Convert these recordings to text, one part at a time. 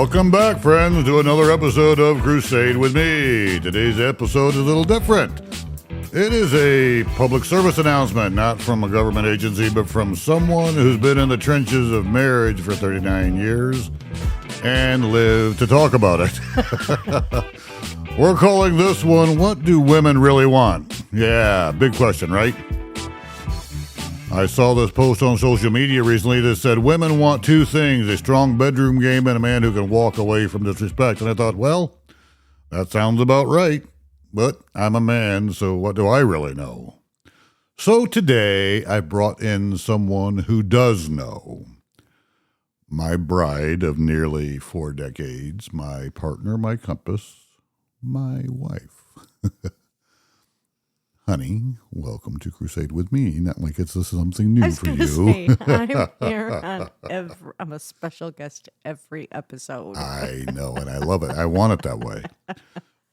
Welcome back, friends, to another episode of Crusade with me. Today's episode is a little different. It is a public service announcement, not from a government agency, but from someone who's been in the trenches of marriage for 39 years and lived to talk about it. We're calling this one, What Do Women Really Want? Yeah, big question, right? I saw this post on social media recently that said women want two things, a strong bedroom game and a man who can walk away from disrespect. And I thought, well, that sounds about right. But I'm a man, so what do I really know? So today I brought in someone who does know. My bride of nearly 4 decades, my partner, my compass, my wife. Honey, welcome to Crusade with me. Not like it's something new for you. Say, I'm here I'm a special guest every episode. I know, and I love it. I want it that way.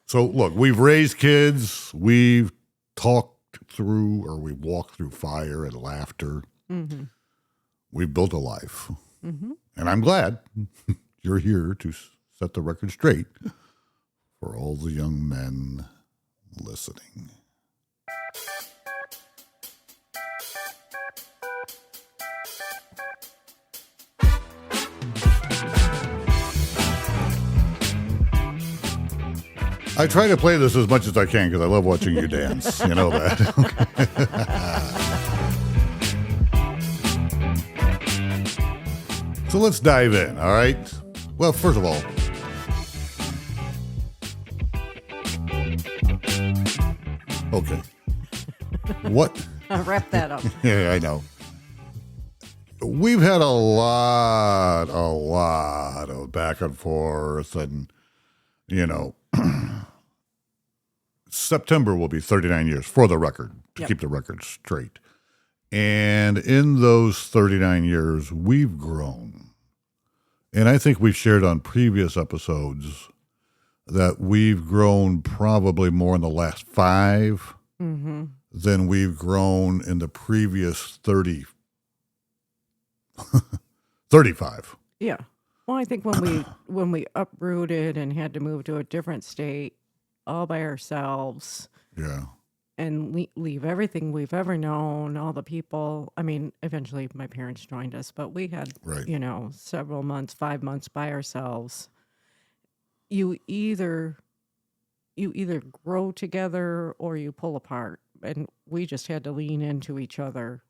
So, look, we've raised kids. We've talked through, or we've walked through fire and laughter. Mm-hmm. We've built a life. Mm-hmm. And I'm glad you're here to set the record straight for all the young men listening. I try to play this as much as I can because I love watching you dance. You know that. So let's dive in, all right? Well, first of all, okay. What? I'll wrap that up. Yeah, I know. We've had a lot of back and forth, and, you know, September will be 39 years, for the record, to keep the record straight. And in those 39 years, we've grown. And I think we've shared on previous episodes that we've grown probably more in the last 5 than we've grown in the previous 35. Yeah. Well, I think when we uprooted and had to move to a different state all by ourselves. Yeah. And leave everything we've ever known, all the people. I mean, eventually my parents joined us, but we had, several months, 5 months by ourselves. You either grow together or you pull apart. And we just had to lean into each other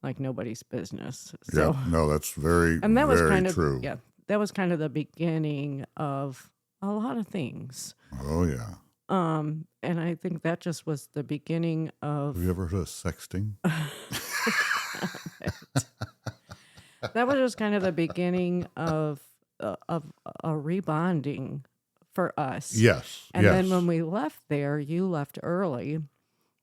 like nobody's business. So, yeah, no, that's very, and that was very kind of, true. Yeah, that was kind of the beginning of a lot of things. Oh, yeah. And I think that just was the beginning of... Have you ever heard of sexting? That was just kind of the beginning of a rebonding for us. Yes. And then when we left there, you left early.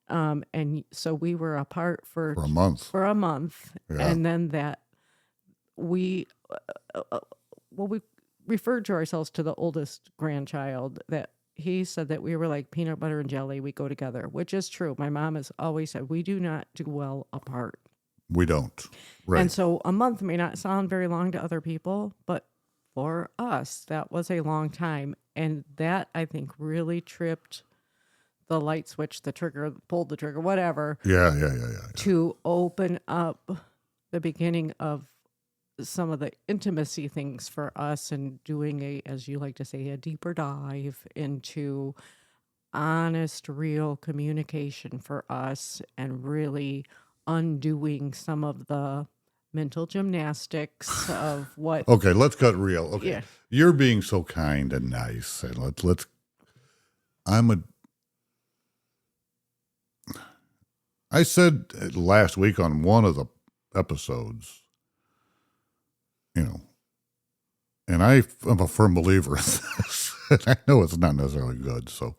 And so we were apart for a month. Yeah. And then we referred to ourselves to the oldest grandchild that he said that we were like peanut butter and jelly. We go together, which is true. My mom has always said we do not do well apart. We don't. Right. And so a month may not sound very long to other people, but for us, that was a long time. And that, I think, really tripped the light switch, the trigger, pulled the trigger, whatever. Yeah. To open up the beginning of some of the intimacy things for us and doing as you like to say, a deeper dive into honest, real communication for us and really undoing some of the mental gymnastics of what... Okay, let's cut real. Okay. Yeah. You're being so kind and nice. And I said last week on one of the episodes, and I'm a firm believer in this. I know it's not necessarily good, so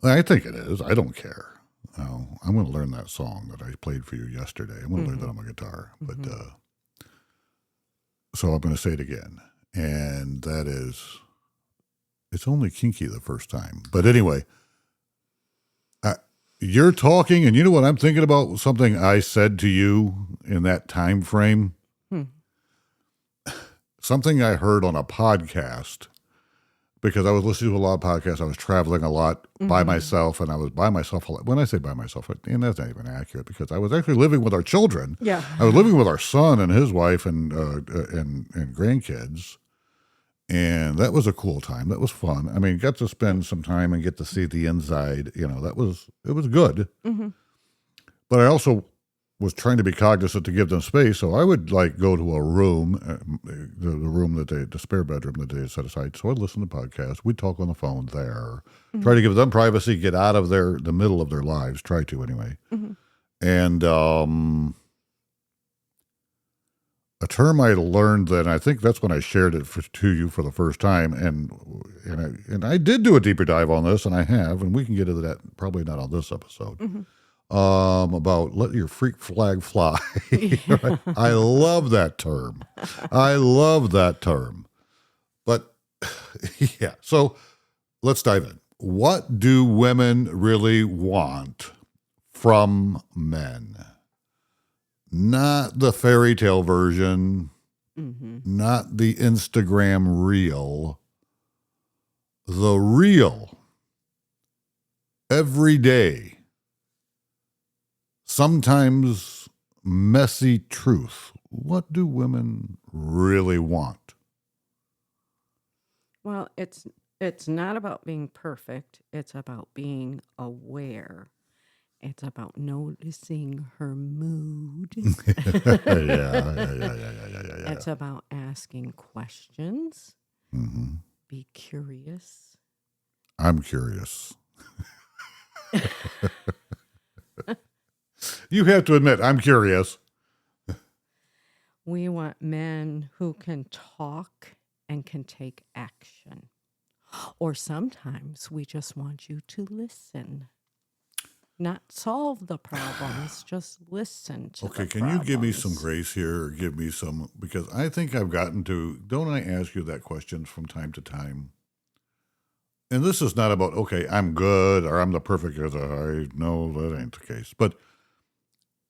I think it is. I don't care. I'm going to learn that song that I played for you yesterday. I'm going to learn that on my guitar. But so I'm going to say it again, and that is, it's only kinky the first time. But anyway, you're talking, and you know what I'm thinking about? Something I said to you in that time frame. something I heard on a podcast, because I was listening to a lot of podcasts. I was traveling a lot by myself, and I was by myself a lot. When I say by myself, and that's not even accurate, because I was actually living with our children. Yeah. I was living with our son and his wife and grandkids, and that was a cool time. That was fun. I mean, got to spend some time and get to see the inside. It was good. Mm-hmm. But I also was trying to be cognizant to give them space, so I would go to a room, the room the spare bedroom that they had set aside. So I'd listen to podcasts. We'd talk on the phone there, try to give them privacy, get out of the middle of their lives. Try to anyway. Mm-hmm. And a term I learned then, I think that's when I shared it to you for the first time, and I did do a deeper dive on this, and I have, and we can get into that probably not on this episode. Mm-hmm. About let your freak flag fly. I love that term. But yeah, so let's dive in. What do women really want from men? Not the fairy tale version, not the Instagram reel, the real, everyday, sometimes messy truth. What do women really want? Well, it's not about being perfect. It's about being aware. It's about noticing her mood. Yeah. It's about asking questions. Mm-hmm. Be curious. I'm curious. You have to admit, I'm curious. We want men who can talk and can take action. Or sometimes we just want you to listen. Not solve the problems, just listen to the problems. Can you give me some grace here, or give me some, because I think I've gotten to, don't I ask you that question from time to time? And this is not about, okay, I'm good, or I'm the perfect, I know that ain't the case. But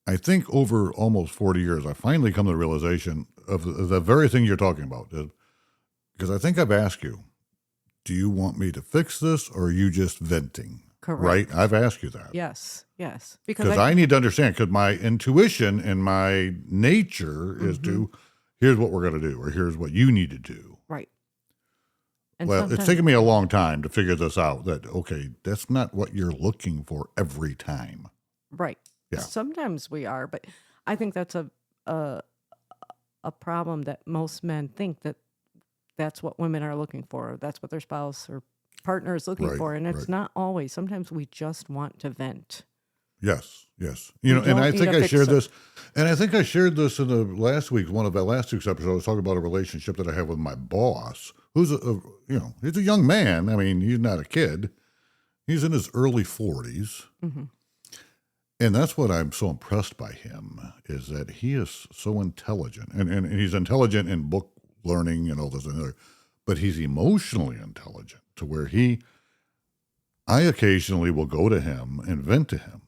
I think over almost 40 years, I finally come to the realization of the very thing you're talking about. Because I think I've asked you, do you want me to fix this, or are you just venting? Correct. Right? I've asked you that. Yes. Because I need to understand, because my intuition and my nature is to, here's what we're going to do, or here's what you need to do. Right. And well, it's taken me a long time to figure this out, that, okay, that's not what you're looking for every time. Right. Yeah. Sometimes we are, but I think that's a problem that most men think that's what women are looking for. That's what their spouse or partner is looking for, and it's not always. Sometimes we just want to vent. Yes. And I think I shared this, and I think I shared this in the last week's episode. I was talking about a relationship that I have with my boss, who's he's a young man. I mean, he's not a kid. He's in his early 40s. Mm-hmm. And that's what I'm so impressed by him, is that he is so intelligent, and he's intelligent in book learning and all this and other, but he's emotionally intelligent to where I occasionally will go to him and vent to him.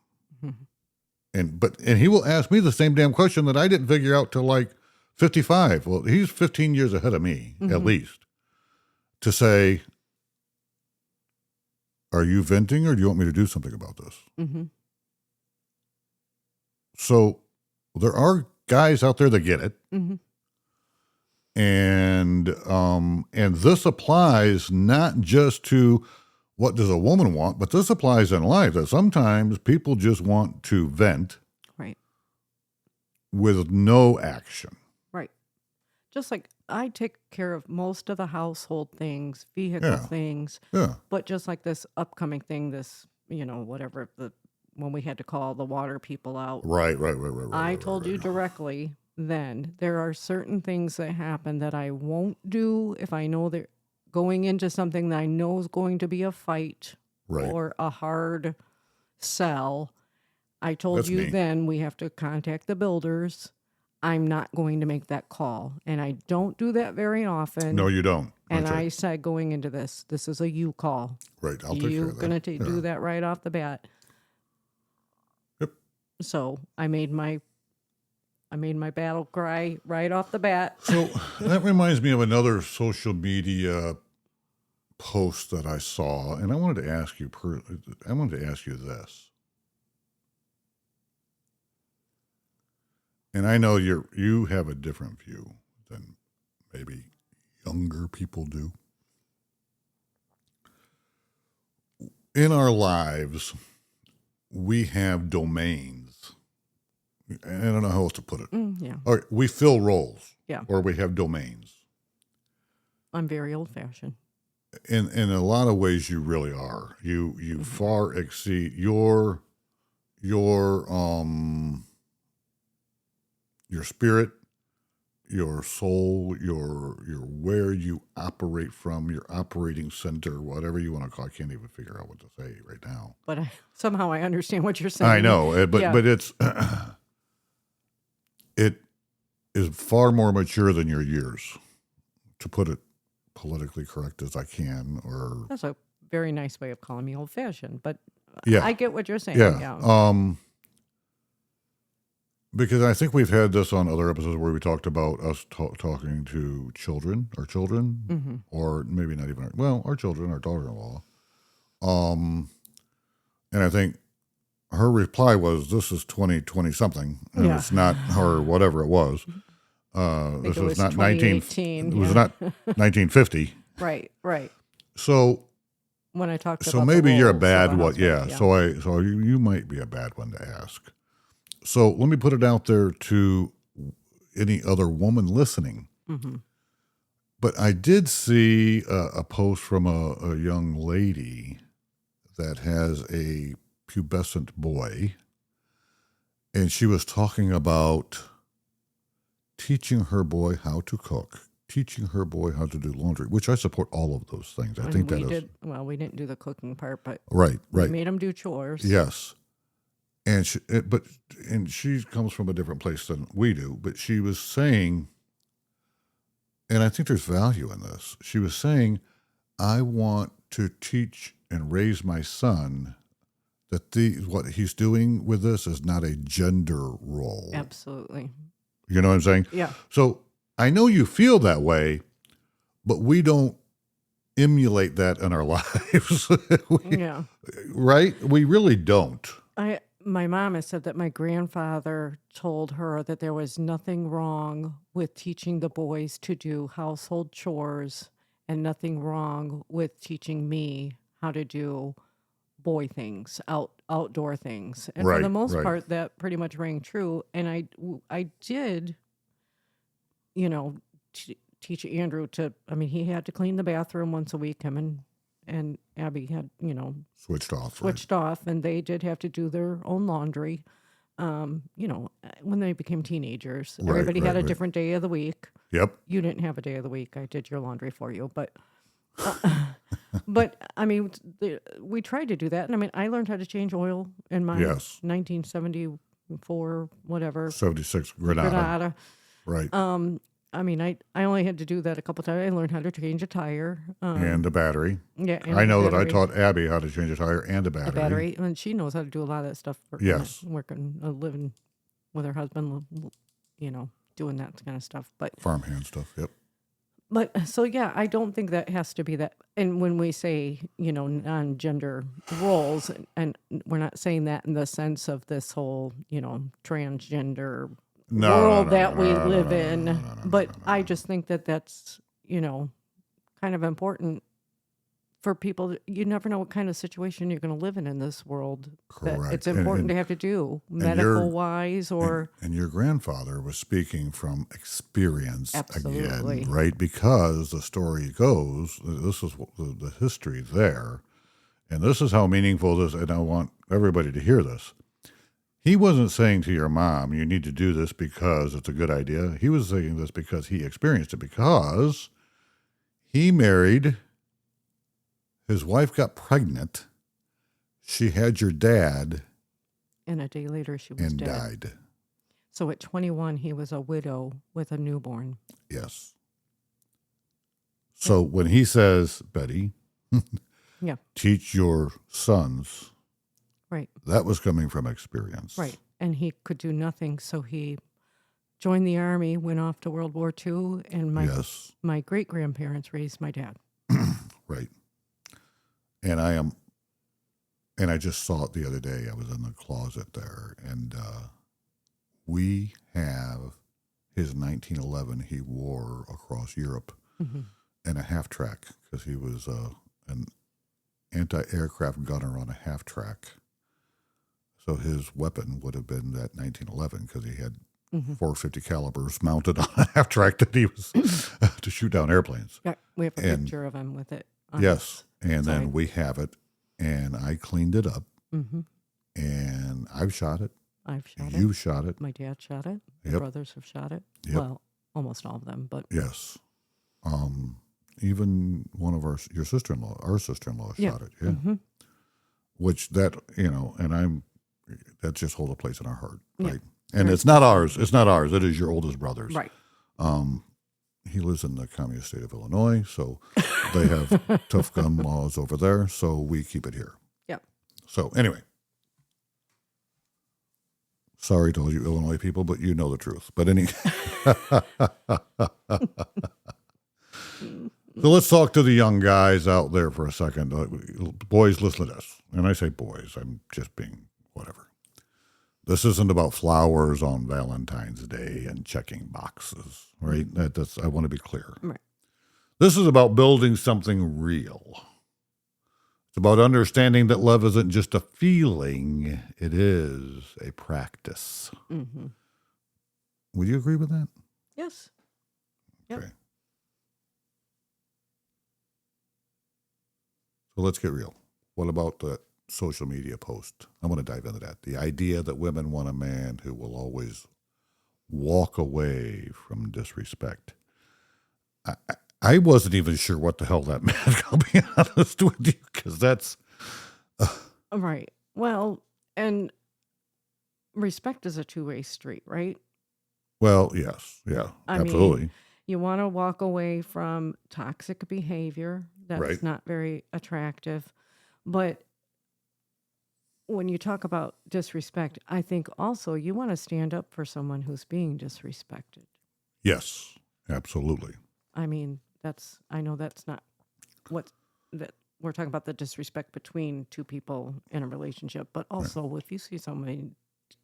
Mm-hmm. And he will ask me the same damn question that I didn't figure out till 55. Well, he's 15 years ahead of me, at least, to say, are you venting, or do you want me to do something about this? Mm-hmm. So there are guys out there that get it. Mm-hmm. And this applies not just to what does a woman want, but this applies in life, that sometimes people just want to vent. Right. With no action. Right. Just like I take care of most of the household things, vehicle things. Yeah. But just like this upcoming thing, this, whatever, when we had to call the water people out. Right. I told you directly then, there are certain things that happen that I won't do if I know they're going into something that I know is going to be a fight or a hard sell. I told you then we have to contact the builders. I'm not going to make that call. And I don't do that very often. No, you don't. And I said going into this is a you call. Right, I'll take care of that. You're going to do that right off the bat. Yep. So I made my I made my battle cry right off the bat. So that reminds me of another social media post that I saw, and I wanted to ask you. I wanted to ask you this, and I know you have a different view than maybe younger people do. In our lives, we have domains. I don't know how else to put it. Yeah. Or we fill roles. Yeah. Or we have domains. I'm very old-fashioned. In a lot of ways, you really are. You far exceed your spirit, your soul, your where you operate from, your operating center, whatever you want to call it. I can't even figure out what to say right now. But somehow I understand what you're saying. I know, but it's it is far more mature than your years, to put it politically correct as I can. Or that's a very nice way of calling me old-fashioned, but yeah, I get what you're saying. Yeah. Because I think we've had this on other episodes where we talked about us talking to our children, or maybe not even our children, our daughter-in-law. And I think her reply was, "This is 2020 something, and it's not her whatever it was. This was not 2018. It was not 1950." Right. So when I talked about so maybe you're a bad one. Yeah. So you might be a bad one to ask. So let me put it out there to any other woman listening. But I did see a post from a young lady that has a pubescent boy, and she was talking about teaching her boy how to cook, teaching her boy how to do laundry, which I support all of those things. I think that is... Well, we didn't do the cooking part, but right. We made him do chores. Yes. And she comes from a different place than we do, but she was saying, and I think there's value in this. She was saying, I want to teach and raise my son that what he's doing with this is not a gender role. Absolutely. You know what I'm saying? Yeah. So I know you feel that way, but we don't emulate that in our lives. Yeah. Right? We really don't. My mom has said that my grandfather told her that there was nothing wrong with teaching the boys to do household chores and nothing wrong with teaching me how to do boy things, outdoor things. And for the most part, that pretty much rang true. And I did, teach Andrew he had to clean the bathroom once a week, him and Abby had, switched off, and they did have to do their own laundry. When they became teenagers, everybody had a different day of the week. Yep. You didn't have a day of the week. I did your laundry for you, but we tried to do that. And I learned how to change oil in my 1974, whatever. 76 Granada. Right. I only had to do that a couple times. I learned how to change a tire. And a battery. Yeah. I know that I taught Abby how to change a tire and a battery. And she knows how to do a lot of that stuff. Living with her husband, doing that kind of stuff. But farmhand stuff, yep. But so, yeah, I don't think that has to be that. And when we say, non-gender roles, and we're not saying that in the sense of this whole, transgender world that we live in. But I just think that that's, kind of important for people. You never know what kind of situation you're going to live in this world. Correct. It's important to have to do medical-wise or... And your grandfather was speaking from experience. Absolutely. Again, right? Because the story goes, this is the history there, and this is how meaningful this, and I want everybody to hear this. He wasn't saying to your mom, you need to do this because it's a good idea. He was saying this because he experienced it, because he married, his wife got pregnant, she had your dad, and a day later she was dead. Died. So at 21, he was a widow with a newborn. Yes. So when he says, Betty, teach your sons, right, that was coming from experience. Right. And he could do nothing, so he joined the Army, went off to World War II, and Yes. my great-grandparents raised my dad. Right. And I just saw it the other day. I was in the closet there, and we have his 1911 he wore across Europe in a half track because he was an anti-aircraft gunner on a half track. So his weapon would have been that 1911 because he had 450 calibers mounted on a half track that he was to shoot down airplanes. Yeah, we have a picture of him with it. Yes, and then we have it, and I cleaned it up, and I've shot it. I've shot it. You've shot it. My dad shot it. My Yep. brothers have shot it. Yep. Well, almost all of them, but Yes. Even one of our sister-in-law shot it. Yeah. Which that, and that just holds a place in our heart, right? And it's not ours. It's not ours. It is your oldest brother's. right. He lives in the communist state of Illinois, so they have tough gun laws over there, so we keep it here. Yeah. So anyway, sorry to all you Illinois people, but you know the truth. But so let's talk to the young guys out there for a second. Boys, listen to this. And I say boys, I'm just being whatever. This isn't about flowers on Valentine's Day and checking boxes, right? I want to be clear. Right. This is about building something real. It's about understanding that love isn't just a feeling, it is a practice. Would you agree with that? Yes. Yep. Okay. So let's get real. What about the social media post? I want to dive into that. The idea that women want a man who will always walk away from disrespect. I wasn't even sure what the hell that meant, I'll be honest with you, because that's... Right. Well, and respect is a two-way street, right? Well, yes. Yeah, I absolutely. mean, you want to walk away from toxic behavior. That's Right. not very attractive. But when you talk about disrespect, I think also you want to stand up for someone who's being disrespected. Yes, absolutely. I mean, I know that's not that we're talking about the disrespect between two people in a relationship, but also if you see somebody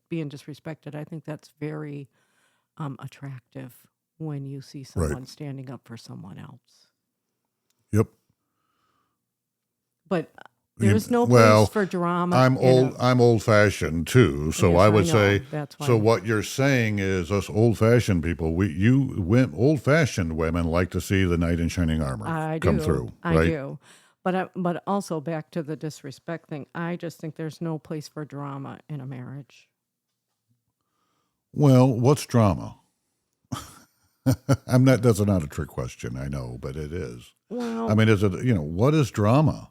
being disrespected, I think that's very attractive when you see someone standing up for someone else. Yep. But there's no place for drama. I'm old fashioned too, so Yes, I would know. say. That's why. So what you're saying is, us old fashioned people, old fashioned women like to see the knight in shining armor come through. I Right? do. But also back to the disrespect thing. I just think there's no place for drama in a marriage. Well, what's drama? That's not a trick question, I know, but it is. Well, I mean, what is drama?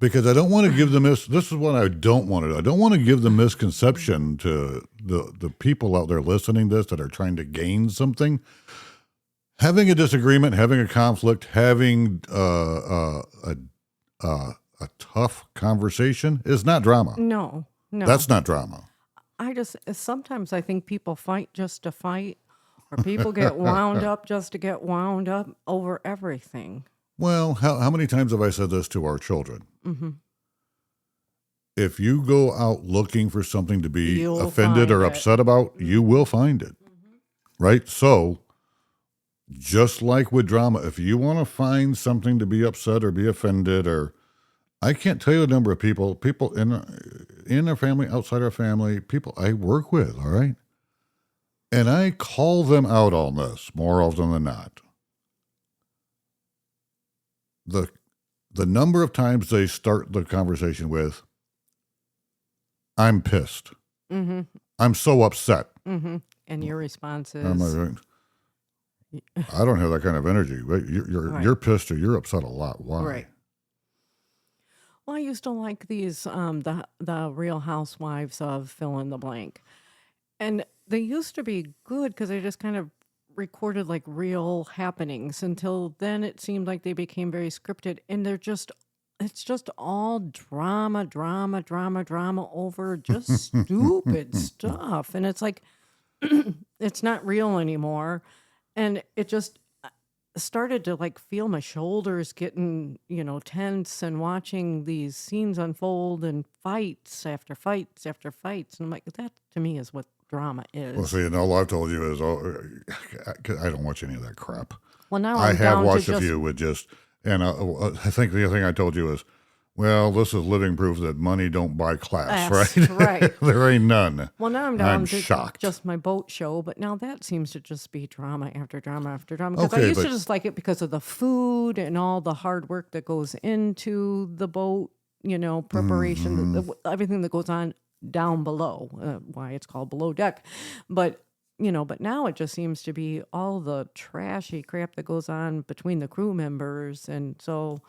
Because I don't want to give this is what I don't want to do. I don't want to give the misconception to the people out there listening to this that are trying to gain something. Having a disagreement, having a conflict, having a tough conversation is not drama. no. That's not drama. Sometimes I think people fight just to fight, or people get wound up just to get wound up over everything. Well, how many times have I said this to our children? Mm-hmm. If you go out looking for something to be You'll offended or find it. upset about, you will find it. Right? So, just like with drama, if you want to find something to be upset or be offended, or I can't tell you the number of people in our family, outside our family, people I work with, all right? And I call them out on this more often than not. The number of times they start the conversation with, I'm pissed. Mm-hmm. I'm so upset. Mm-hmm. And your response is, I'm like, I don't have that kind of energy. You're pissed or you're upset a lot. Why? right. Well, I used to like these the Real Housewives of fill in the blank, and they used to be good because they just kind of recorded like real happenings. Until then, it seemed like they became very scripted, and they're just it's just all drama, drama, drama, drama over just stupid stuff. And it's like, it's not real anymore. And it just started to like feel my shoulders getting, tense and watching these scenes unfold and fights after fights after fights. And I'm like, that to me is what drama is. Well, see, and all I've told you is, I don't watch any of that crap. Well, now I I'm have down watched to a few with just, and I think the other thing I told you is, well, this is living proof that money don't buy class, Yes, right? right. There ain't none. Well, now I'm down I'm to shocked. just my boat show, but now that seems to just be drama after drama after drama. Because I Okay, used to but just like it because of the food and all the hard work that goes into the boat, preparation, everything that goes on down below, why it's called below deck. But, but now it just seems to be all the trashy crap that goes on between the crew members. And so,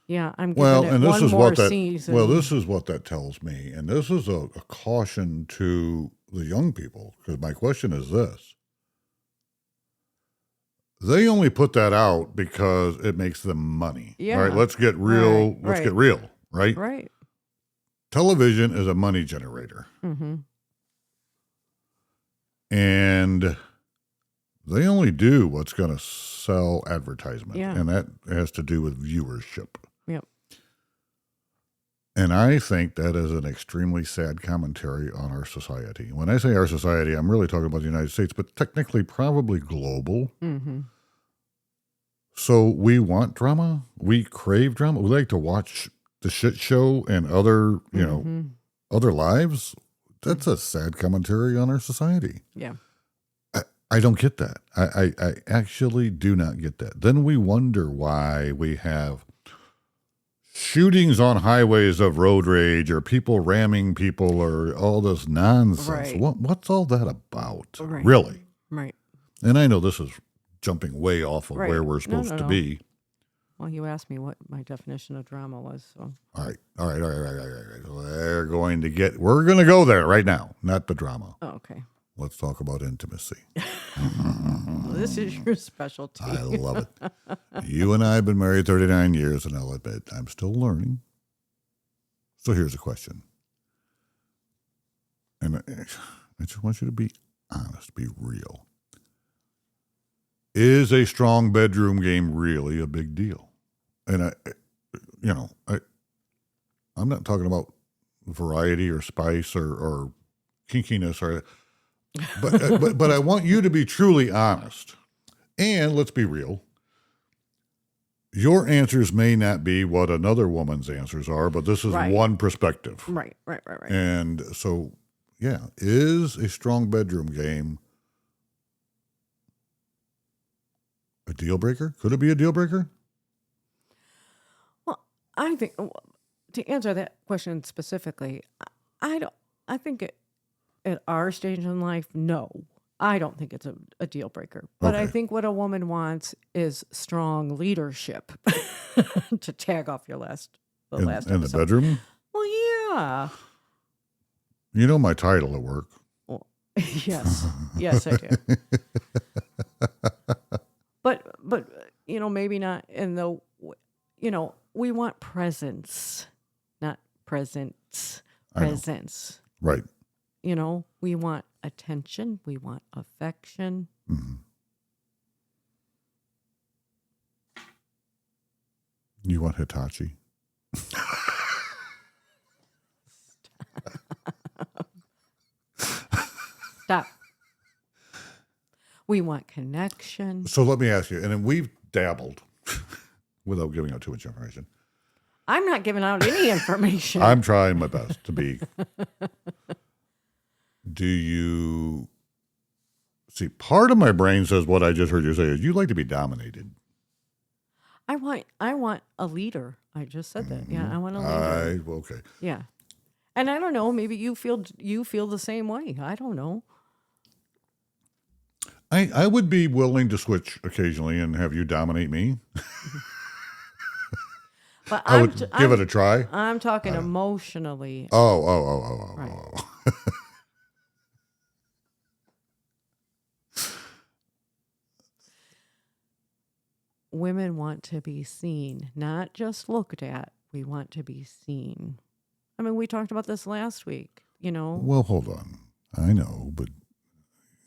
yeah, I'm well, giving it and this one is more what that season. well, this is what that tells me, and this is a caution to the young people, because my question is this: they only put that out because it makes them money. Yeah. All right, let's get real. Right, Let's right. get real, right? Right. Television is a money generator, Mm-hmm. and they only do what's going to sell advertisement, Yeah. and that has to do with viewership. Yep. And I think that is an extremely sad commentary on our society. When I say our society, I'm really talking about the United States, but technically probably global. Mm-hmm. So we want drama. We crave drama. We like to watch the shit show and other, other lives. That's a sad commentary on our society. Yeah. I don't get that. I actually do not get that. Then we wonder why we have shootings on highways of road rage, or people ramming people, or all this nonsense. Right. What's all that about? Right. Really? Right. And I know this is jumping way off of Right. where we're supposed to be. Well, you asked me what my definition of drama was, so. All right. We're going to go there right now, not the drama. Oh, okay. Let's talk about intimacy. Well, this is your specialty. I love it. You and I have been married 39 years, and I'll admit I'm still learning. So here's a question. And I just want you to be honest, be real. Is a strong bedroom game really a big deal? And I'm not talking about variety or spice or kinkiness but I want you to be truly honest. And let's be real. Your answers may not be what another woman's answers are, but this is one perspective. Right. And so, yeah, is a strong bedroom game a deal breaker? Could it be a deal breaker? Well, I think to answer that question specifically, I think at our stage in life, no. I don't think it's a deal breaker. But I think what a woman wants is strong leadership. To tag off your last episode. In the bedroom? Well, yeah. You know my title at work. Well, yes. Yes, I do. But maybe not in the, we want presence, not presents. Presence. Right. We want attention. We want affection. Mm-hmm. You want Hitachi? Stop. We want connection. So let me ask you, and then we've dabbled without giving out too much information. I'm not giving out any information. I'm trying my best to be. Do you see? Part of my brain says what I just heard you say is you like to be dominated. I want a leader. I just said that. Yeah, I want a leader. Okay. Yeah, and I don't know. Maybe you feel the same way. I don't know. I would be willing to switch occasionally and have you dominate me. But I would give it a try. I'm talking emotionally. Oh. Women want to be seen, not just looked at, We want to be seen. I mean, we talked about this last week, Well, hold on. I know, but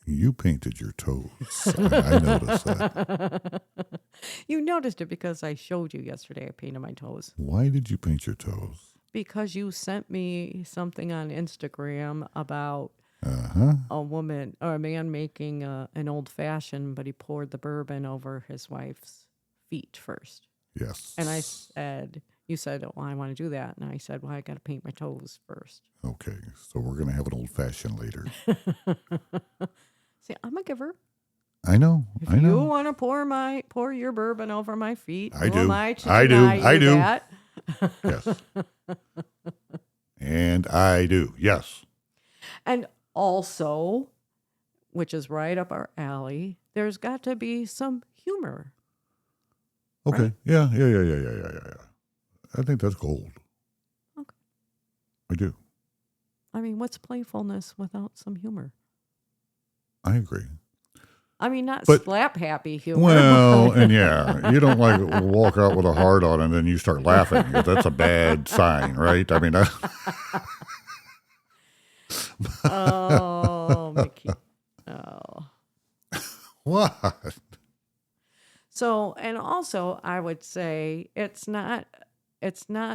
you painted your toes. I noticed that. You noticed it because I showed you yesterday I painted my toes. Why did you paint your toes? Because you sent me something on Instagram about a woman or a man making an old fashioned, but he poured the bourbon over his wife's feet first. Yes. And you said, well, I want to do that. And I said, well, I got to paint my toes first. Okay. So we're going to have an old fashioned later. See, I'm a giver. I know. If you want to pour your bourbon over my feet, I do. Am I to I do. deny I you do. that? Yes. And I do. Yes. And also, which is right up our alley, there's got to be some humor. Okay. Right? Yeah. I think that's gold. Okay. I do. I mean, what's playfulness without some humor? I agree. I mean, not But, slap happy humor. Well, and yeah, you don't like walk out with a heart on and then you start laughing. That's a bad sign, right? I mean, Oh, Mickey. Oh. What? So, and also, I would say it's not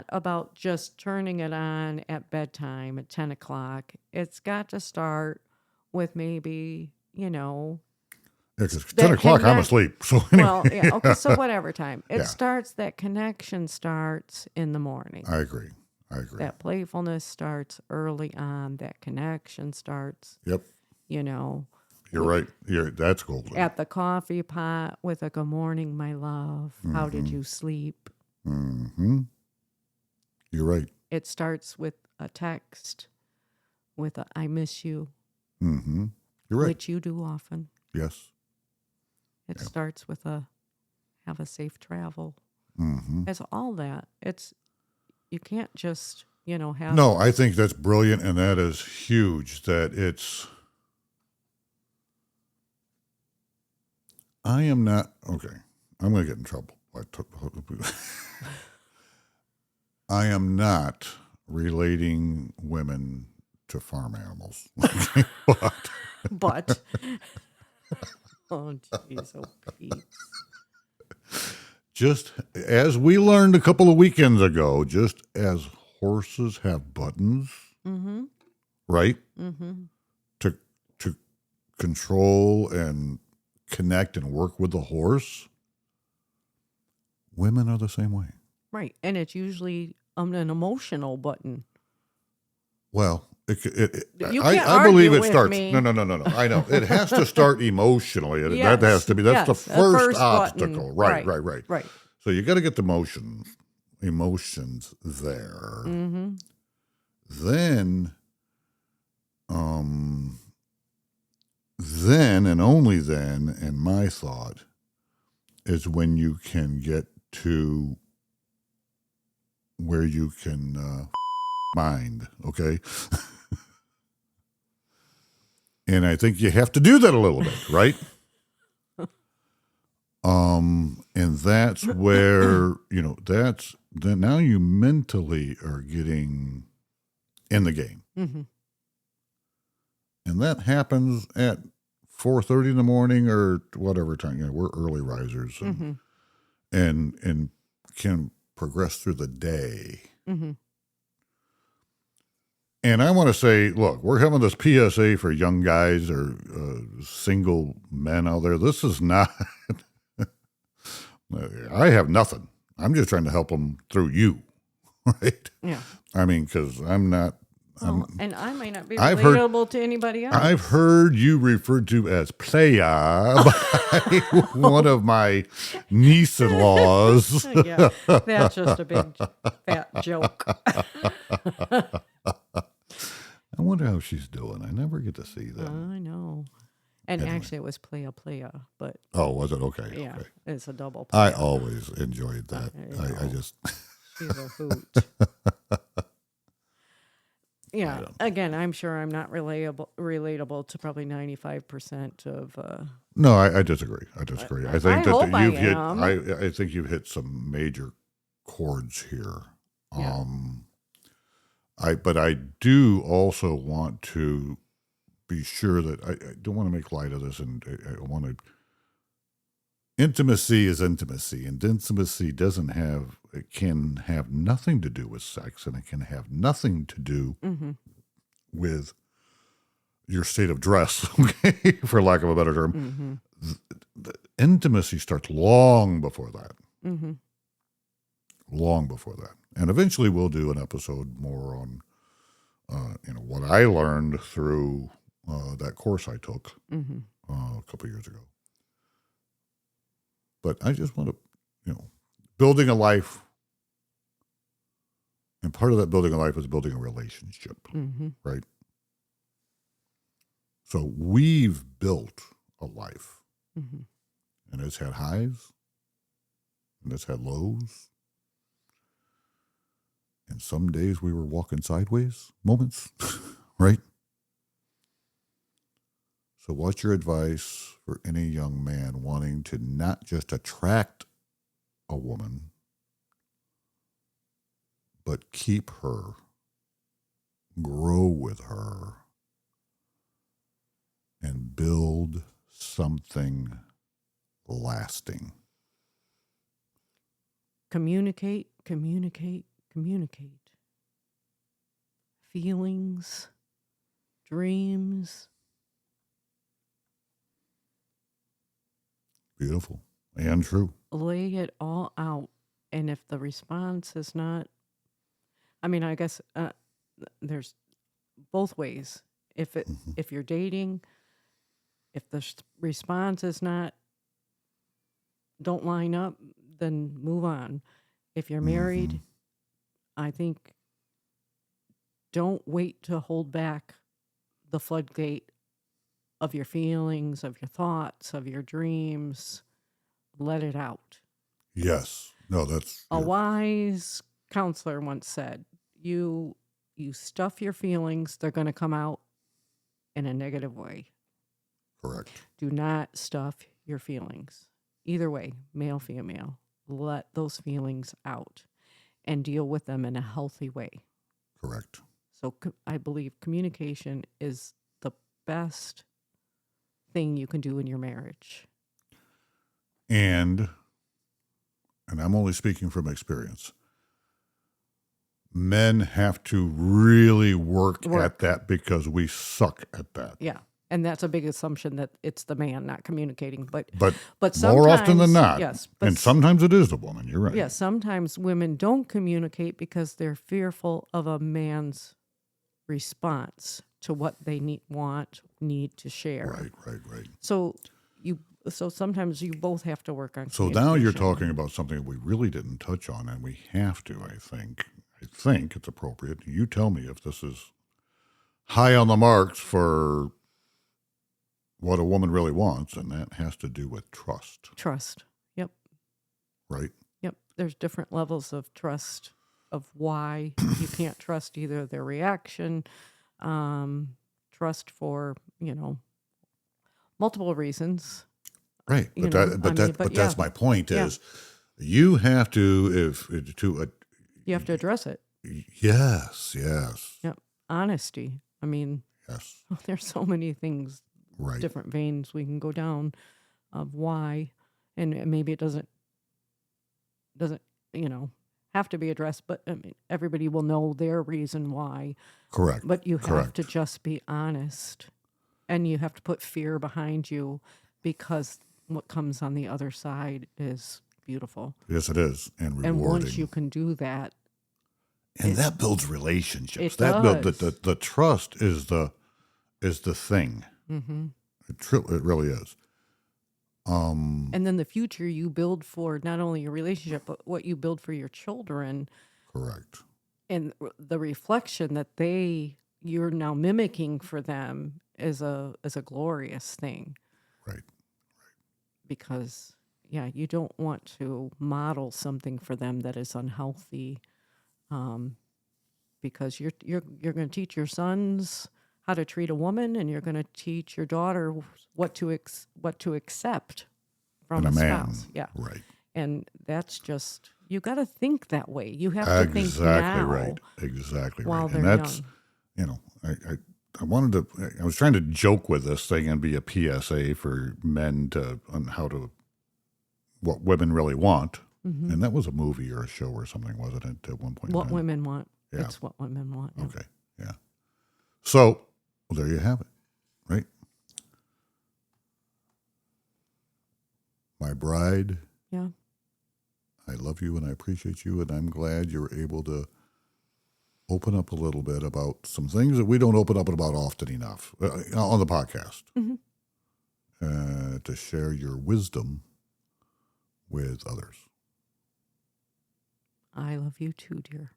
about just turning it on at bedtime at 10 o'clock. It's got to start with maybe, Yeah, because 10 o'clock, I'm asleep. So anyway. Well, yeah, okay, so whatever time. That connection starts in the morning. I agree. That playfulness starts early on. That connection starts. Yep. You're right. That's golden. At the coffee pot with a good morning, my love. Mm-hmm. How did you sleep? Mm-hmm. You're right. It starts with a text, with a I miss you. Mm-hmm. You're right. Which you do often. Yes. It starts with a have a safe travel. Mm-hmm. It's all that. You can't just, have. No, I think that's brilliant, and that is huge. That it's. I am not okay. I'm going to get in trouble. I am not relating women to farm animals. But. Oh, jeez, oh, Pete. Just as we learned a couple of weekends ago, just as horses have buttons, right? Mm-hmm. To control and connect and work with the horse, women are the same way. Right, and it's usually an emotional button. Well, I believe it starts. Me. No. I know it has to start emotionally. Yes, that has to be. That's the first obstacle. Button. Right. So you got to get the emotions there. Mm-hmm. Then and only then, and my thought is when you can get to where you can mind. Okay. And I think you have to do that a little bit, right? And that's where, now you mentally are getting in the game. Mm-hmm. And that happens at 4:30 in the morning or whatever time. We're early risers and can progress through the day. Mm-hmm. And I want to say, look, we're having this PSA for young guys or single men out there. This is not, I have nothing. I'm just trying to help them through you, right? Yeah. I mean, because I'm not. And I may not be relatable to anybody else. I've heard you referred to as playa by one of my niece-in-laws. Yeah, that's just a big fat joke. I wonder how she's doing. I never get to see that. I know. And anyway. Actually, it was playa, but... Oh, was it? Okay. Yeah, okay. It's a double playa. I always enjoyed that. I just... She's a hoot. Yeah. Again, I'm sure I'm not relatable to probably 95% of... No, I disagree. I disagree. I think I think you've hit some major chords here. Yeah. But I do also want to be sure that I don't want to make light of this, and I want to. Intimacy is intimacy, and intimacy it can have nothing to do with sex, and it can have nothing to do with your state of dress, okay, for lack of a better term. The intimacy starts long before that. Long before that. And eventually we'll do an episode more on, what I learned through that course I took a couple years ago. But I just want to, building a life, and part of that building a life is building a relationship, right? So we've built a life, and it's had highs, and it's had lows, and some days we were walking sideways moments, right? So what's your advice for any young man wanting to not just attract a woman, but keep her, grow with her, and build something lasting? Communicate, communicate, communicate. Feelings, dreams. Beautiful and true. Lay it all out. And if the response is not, I guess there's both ways. If you're dating, if the response is not, don't line up, then move on. If you're married, I think don't wait to hold back the floodgate of your feelings, of your thoughts, of your dreams. Let it out. Yes. No, that's... A wise counselor once said, you stuff your feelings, they're going to come out in a negative way. Correct. Do not stuff your feelings. Either way, male, female, let those feelings out and deal with them in a healthy way. Correct. So I believe communication is the best thing you can do in your marriage. And I'm only speaking from experience, men have to really work at that because we suck at that. Yeah. And that's a big assumption that it's the man not communicating. But more often than not. Yes. And sometimes it is the woman. You're right. Yeah. Sometimes women don't communicate because they're fearful of a man's response to what they need to share. Right. So sometimes you both have to work on So now you're talking about something we really didn't touch on, and we have to, I think. I think it's appropriate. You tell me if this is high on the marks for what a woman really wants, and that has to do with trust. Trust. Yep. Right? Yep. There's different levels of trust, of why you can't trust either their reaction, trust for, multiple reasons. Right. But that's my point is you have to, you have to address it. Yes. Yep. Honesty. Yes. There's so many things, right, different veins we can go down of why, and maybe it doesn't have to be addressed, but everybody will know their reason why. Correct. But you have to just be honest, and you have to put fear behind you, because what comes on the other side is beautiful. Yes, it is, and rewarding. And once you can do that, and that builds relationships. It That does. The trust is the thing. Mm-hmm. It really is. And then the future you build for not only your relationship, but what you build for your children. Correct. And the reflection that you're now mimicking for them is a glorious thing. Right. Because you don't want to model something for them that is unhealthy, because you're going to teach your sons how to treat a woman, and you're going to teach your daughter what to accept from and a man. spouse. Yeah. Right. And that's just You got to think that way. You have to think now. Exactly while right. They're And that's, young. I wanted to, I was trying to joke with this thing and be a PSA for men on what women really want. Mm-hmm. And that was a movie or a show or something, wasn't it, at one point? What women want. Yeah. It's what women want. Yeah. Okay. Yeah. So, well, there you have it, right? My bride. Yeah. I love you and I appreciate you, and I'm glad you're able to open up a little bit about some things that we don't open up about often enough on the podcast. Mm-hmm. To share your wisdom with others. I love you too, dear.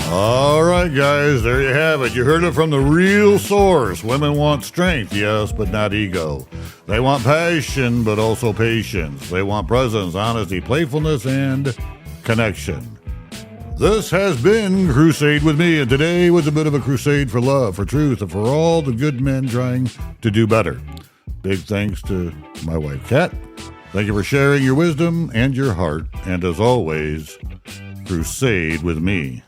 All right, guys, there you have it. You heard it from the real source. Women want strength, yes, but not ego. They want passion, but also patience. They want presence, honesty, playfulness, and connection. This has been Crusade with me, and today was a bit of a crusade for love, for truth, and for all the good men trying to do better. Big thanks to my wife, Kat. Thank you for sharing your wisdom and your heart, and as always, crusade with me.